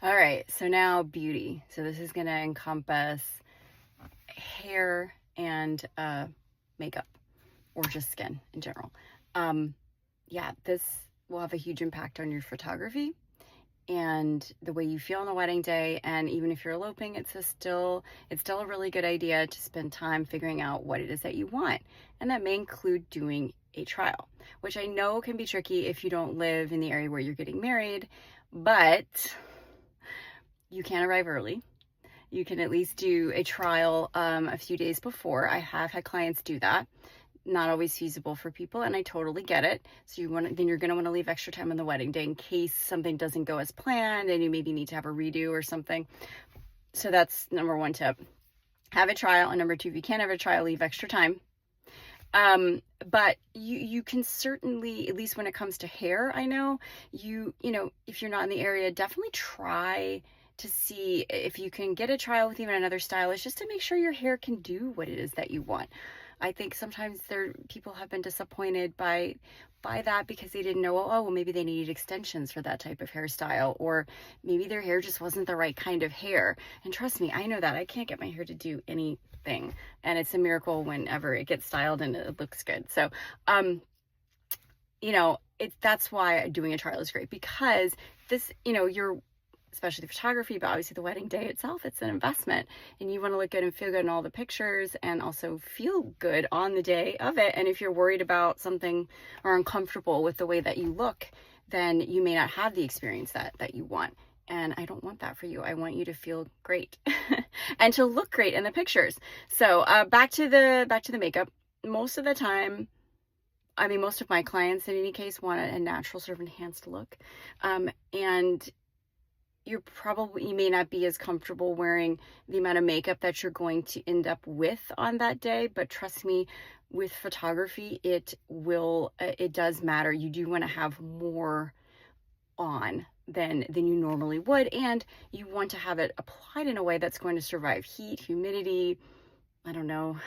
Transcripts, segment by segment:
All right, so now beauty. So this is going to encompass hair and makeup, or just skin in general. Yeah, this will have a huge impact on your photography and the way you feel on the wedding day. And even if you're eloping, still a really good idea to spend time figuring out what it is that you want, and that may include doing a trial, which I know can be tricky if you don't live in the area where you're getting married, but you can arrive early. You can at least do a trial a few days before. I have had clients do that. Not always feasible for people, and I totally get it. So then you're going to want to leave extra time on the wedding day in case something doesn't go as planned and you maybe need to have a redo or something. So that's number one tip. Have a trial. And number two, if you can't have a trial, leave extra time. But you can certainly, at least when it comes to hair, I know if you're not in the area, definitely try to see if you can get a trial with even another stylist, just to make sure your hair can do what it is that you want. I think sometimes people have been disappointed by that because they didn't know, well, maybe they needed extensions for that type of hairstyle, or maybe their hair just wasn't the right kind of hair. And trust me, I know that. I can't get my hair to do anything, and it's a miracle whenever it gets styled and it looks good. So, that's why doing a trial is great, because this, you're, especially the photography, but obviously the wedding day itself, it's an investment, and you want to look good and feel good in all the pictures, and also feel good on the day of it. And if you're worried about something or uncomfortable with the way that you look, then you may not have the experience that you want. And I don't want that for you. I want you to feel great and to look great in the pictures. So back to the makeup. Most of the time, most of my clients in any case want a natural sort of enhanced look, and you may not be as comfortable wearing the amount of makeup that you're going to end up with on that day. But trust me, with photography, it does matter. You do want to have more on than you normally would, and you want to have it applied in a way that's going to survive heat, humidity. I don't want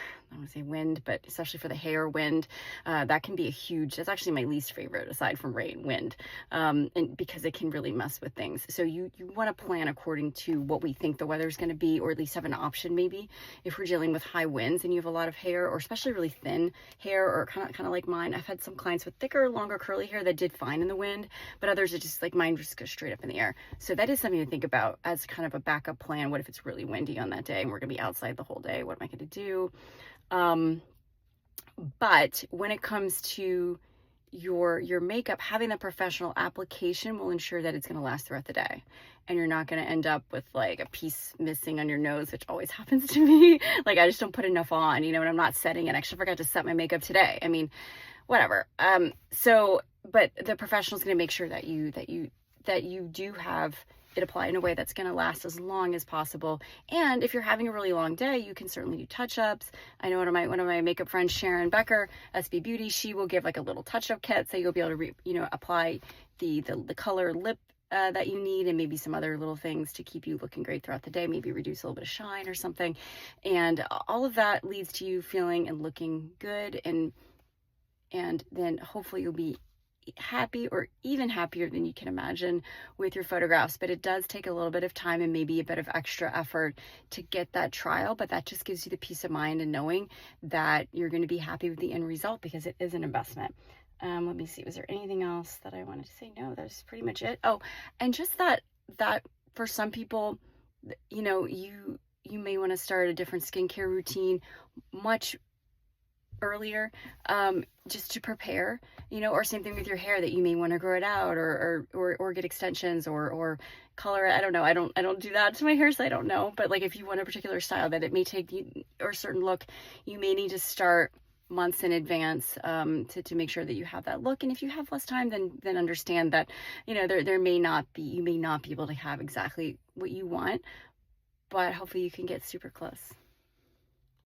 to say wind, but especially for the hair, wind, that can be that's actually my least favorite aside from rain, wind, and because it can really mess with things. So you want to plan according to what we think the weather's going to be, or at least have an option maybe if we're dealing with high winds and you have a lot of hair, or especially really thin hair, or kind of like mine. I've had some clients with thicker, longer, curly hair that did fine in the wind, but others are just like mine, just go straight up in the air. So that is something to think about as kind of a backup plan. What if it's really windy on that day and we're going to be outside the whole day? What am I going to do? But when it comes to your makeup, having the professional application will ensure that it's going to last throughout the day, and you're not going to end up with like a piece missing on your nose, which always happens to me. Like, I just don't put enough on, and I'm not setting it. I actually forgot to set my makeup today. Whatever. But the professional is going to make sure that you do have it apply in a way that's going to last as long as possible. And if you're having a really long day, you can certainly do touch-ups. I know one of my makeup friends, Sharon Becker, SB Beauty, she will give like a little touch-up kit, so you'll be able to apply the color lip that you need, and maybe some other little things to keep you looking great throughout the day, maybe reduce a little bit of shine or something. And all of that leads to you feeling and looking good, and then hopefully you'll be happy, or even happier than you can imagine with your photographs. But it does take a little bit of time and maybe a bit of extra effort to get that trial, but that just gives you the peace of mind and knowing that you're going to be happy with the end result, because it is an investment. Let me see, was there anything else that I wanted to say? No, that's pretty much it. Oh, and just that for some people, you may want to start a different skincare routine much earlier, just to prepare, or same thing with your hair, that you may want to grow it out, or get extensions, or color it. I don't know. I don't do that to my hair, so I don't know. But like, if you want a particular style that it may take you, or a certain look, you may need to start months in advance, to make sure that you have that look. And if you have less time, then understand that, you may not be able to have exactly what you want, but hopefully you can get super close.